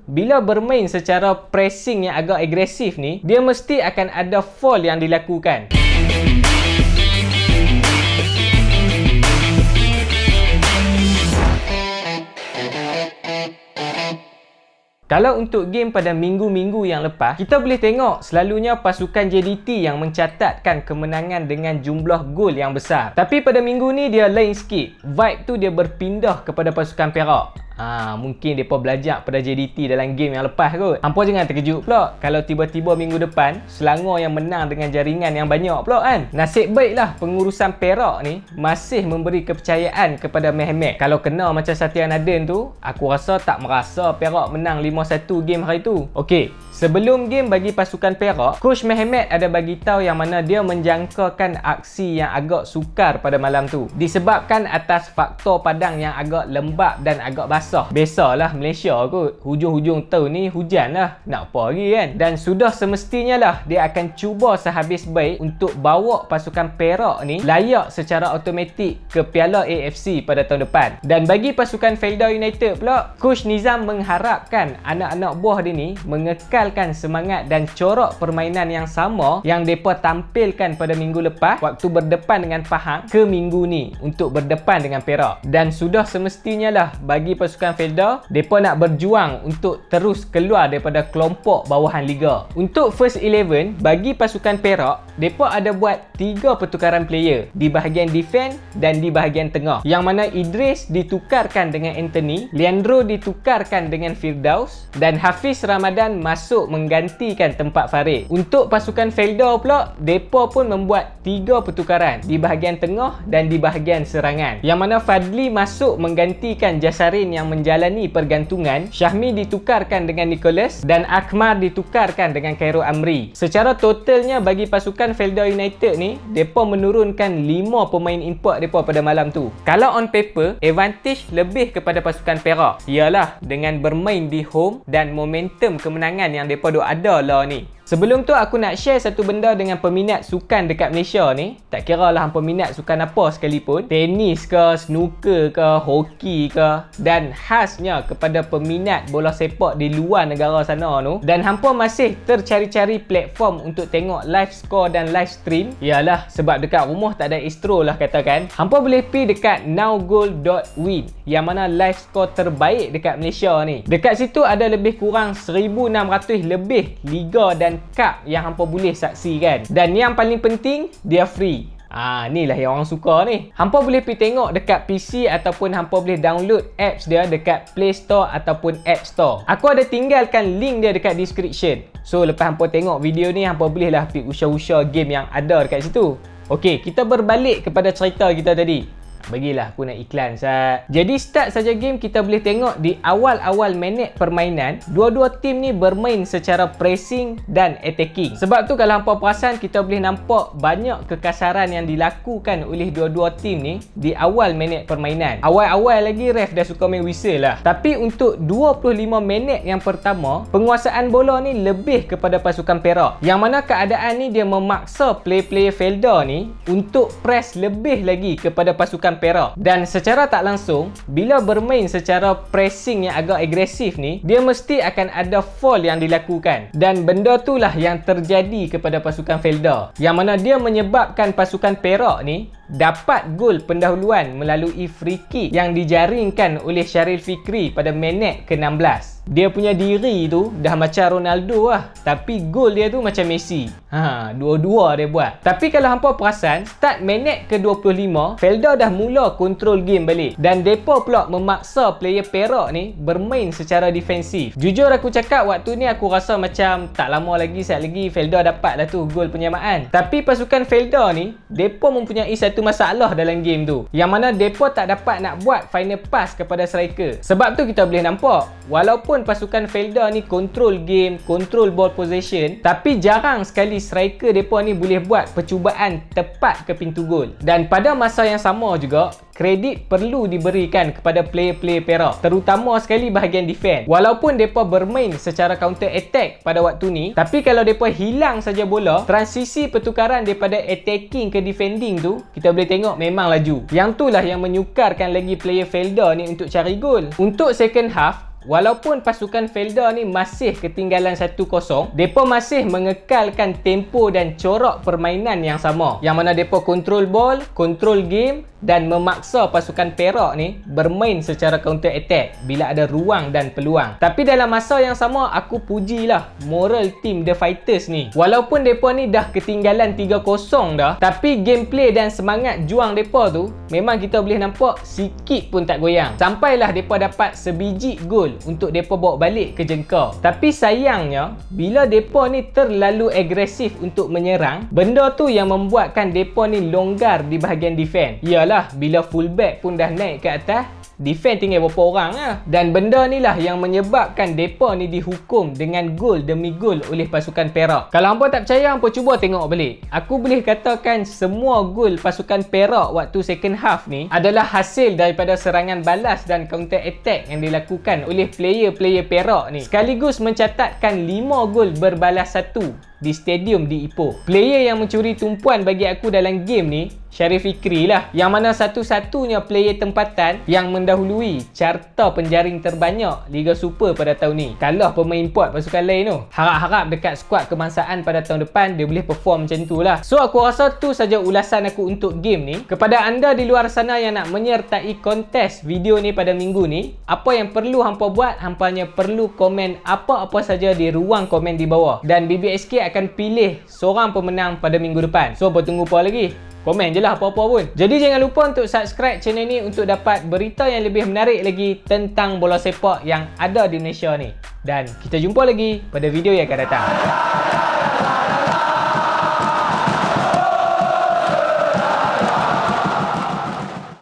bila bermain secara pressing yang agak agresif ni, dia mesti akan ada foul yang dilakukan. Kalau untuk game pada minggu-minggu yang lepas, kita boleh tengok selalunya pasukan JDT yang mencatatkan kemenangan dengan jumlah gol yang besar. Tapi pada minggu ni dia lain sikit. Vibe tu dia berpindah kepada pasukan Perak. Mungkin mereka belajar pada JDT dalam game yang lepas kot. Hampa jangan terkejut pula kalau tiba-tiba minggu depan Selangor yang menang dengan jaringan yang banyak pula kan. Nasib baiklah pengurusan Perak ni masih memberi kepercayaan kepada Mehmet. Kalau kena macam Satya Nadin tu, aku rasa tak merasa Perak menang 5-1 game hari tu. Okey, sebelum game bagi pasukan Perak, Coach Mehmet ada bagi tahu yang mana dia menjangkakan aksi yang agak sukar pada malam tu disebabkan atas faktor padang yang agak lembap dan agak basah. Biasalah Malaysia kot, hujung-hujung tahun ni hujan lah, nak apa lagi kan. Dan sudah semestinya lah dia akan cuba sehabis baik untuk bawa pasukan Perak ni layak secara automatik ke Piala AFC pada tahun depan. Dan bagi pasukan Felda United pula, Coach Nizam mengharapkan anak-anak buah dia ni mengekalkan semangat dan corak permainan yang sama yang mereka tampilkan pada minggu lepas waktu berdepan dengan Pahang ke minggu ni untuk berdepan dengan Perak. Dan sudah semestinya lah bagi pasukan Felda, mereka nak berjuang untuk terus keluar daripada kelompok bawahan Liga. Untuk first 11, bagi pasukan Perak, mereka ada buat 3 pertukaran player di bahagian defense dan di bahagian tengah, yang mana Idris ditukarkan dengan Anthony, Leandro ditukarkan dengan Firdaus dan Hafiz Ramadan masuk menggantikan tempat Farid. Untuk pasukan Felda pula, mereka pun membuat 3 pertukaran di bahagian tengah dan di bahagian serangan, yang mana Fadli masuk menggantikan Jasarin yang menjalani pergantungan, Syahmi ditukarkan dengan Nicholas dan Akmar ditukarkan dengan Khairul Amri. Secara totalnya bagi pasukan Felda United ni, mereka menurunkan 5 pemain import mereka pada malam tu. Kalau on paper, advantage lebih kepada pasukan Perak. Ialah dengan bermain di home dan momentum kemenangan yang mereka ada lah ni. Sebelum tu aku nak share satu benda dengan peminat sukan dekat Malaysia ni. Tak kira lah peminat sukan apa sekalipun, tenis ke, snooker ke, hoki ke, dan khasnya kepada peminat bola sepak di luar negara sana tu, dan hampa masih tercari-cari platform untuk tengok live score dan live stream. Yalah, sebab dekat rumah tak ada Astro lah katakan. Hampa boleh pergi dekat nowgoal.win yang mana live score terbaik dekat Malaysia ni. Dekat situ ada lebih kurang 1,600 lebih liga dan cup yang hampa boleh saksikan. Dan yang paling penting, dia free. Inilah yang orang suka ni. Hampa boleh pergi tengok dekat PC ataupun hampa boleh download apps dia dekat Play Store ataupun App Store. Aku ada tinggalkan link dia dekat description. So lepas hampa tengok video ni, hampa bolehlah pergi usah-usah game yang ada dekat situ. Okey, kita berbalik kepada cerita kita tadi. Bagilah aku nak iklan Sat. Jadi start saja game, kita boleh tengok di awal-awal minit permainan, dua-dua tim ni bermain secara pressing dan attacking. Sebab tu kalau hampa perasan, kita boleh nampak banyak kekasaran yang dilakukan oleh dua-dua tim ni di awal minit permainan. Awal-awal lagi ref dah suka main whistle lah. Tapi untuk 25 minit yang pertama, penguasaan bola ni lebih kepada pasukan Perak. Yang mana keadaan ni dia memaksa player-player Felda ni untuk press lebih lagi kepada pasukan Perak. Dan secara tak langsung, bila bermain secara pressing yang agak agresif ni, dia mesti akan ada foul yang dilakukan. Dan benda itulah yang terjadi kepada pasukan Felda, yang mana dia menyebabkan pasukan Perak ni dapat gol pendahuluan melalui free kick yang dijaringkan oleh Syaril Fikri pada minit ke-16. Dia punya diri tu dah macam Ronaldo lah, tapi gol dia tu macam Messi. Dua-dua dia buat. Tapi kalau hampa perasan, start minit ke-25, Felda dah mula kontrol game balik. Dan depa pula memaksa player Perak ni bermain secara defensif. Jujur aku cakap, waktu ni aku rasa macam tak lama lagi, saat lagi Felda dapat lah tu gol penyamaan. Tapi pasukan Felda ni, depa mempunyai satu masalah dalam game tu, yang mana depa tak dapat nak buat final pass kepada striker. Sebab tu kita boleh nampak, walaupun pasukan Felda ni control game, control ball possession, tapi jarang sekali striker depa ni boleh buat percubaan tepat ke pintu gol. Dan pada masa yang sama juga, kredit perlu diberikan kepada player-player Perak, terutama sekali bahagian defense. Walaupun depa bermain secara counter attack pada waktu ni, tapi kalau depa hilang saja bola, transisi pertukaran daripada attacking ke defending tu, kita boleh tengok memang laju. Yang itulah yang menyukarkan lagi player Felda ni untuk cari gol. Untuk second half, walaupun pasukan Felda ni masih ketinggalan 1-0, depa masih mengekalkan tempo dan corak permainan yang sama, yang mana depa control ball, control game dan memaksa pasukan Perak ni bermain secara counter attack bila ada ruang dan peluang. Tapi dalam masa yang sama, aku pujilah moral team The Fighters ni. Walaupun depa ni dah ketinggalan 3-0 dah, tapi gameplay dan semangat juang depa tu memang kita boleh nampak sikit pun tak goyang. Sampailah depa dapat sebiji gol untuk depa bawa balik ke jengka. Tapi sayangnya, bila depa ni terlalu agresif untuk menyerang, benda tu yang membuatkan depa ni longgar di bahagian defense. Yalah, bila fullback pun dah naik ke atas, defense tinggal berapa orang lah. Dan benda ni lah yang menyebabkan depa ni dihukum dengan gol demi gol oleh pasukan Perak. Kalau hampa tak percaya, hampa cuba tengok balik. Aku boleh katakan semua gol pasukan Perak waktu second half ni adalah hasil daripada serangan balas dan counter attack yang dilakukan oleh player-player Perak ni, sekaligus mencatatkan 5 gol berbalas 1 di stadium di Ipoh. Player yang mencuri tumpuan bagi aku dalam game ni Syarif Fikri lah, yang mana satu-satunya player tempatan yang mendahului carta penjaring terbanyak Liga Super pada tahun ni. Kalah pemain import pasukan lain tu. Harap-harap dekat skuad kebangsaan pada tahun depan dia boleh perform macam tu lah. So aku rasa tu saja ulasan aku untuk game ni. Kepada anda di luar sana yang nak menyertai kontes video ni pada minggu ni, apa yang perlu hampa buat, hampa hanya perlu komen apa-apa saja di ruang komen di bawah, dan BBSK akan pilih seorang pemenang pada minggu depan. So bertunggu apa lagi? Komen je lah apa-apa pun. Jadi jangan lupa untuk subscribe channel ni untuk dapat berita yang lebih menarik lagi tentang bola sepak yang ada di Malaysia ni. Dan kita jumpa lagi pada video yang akan datang.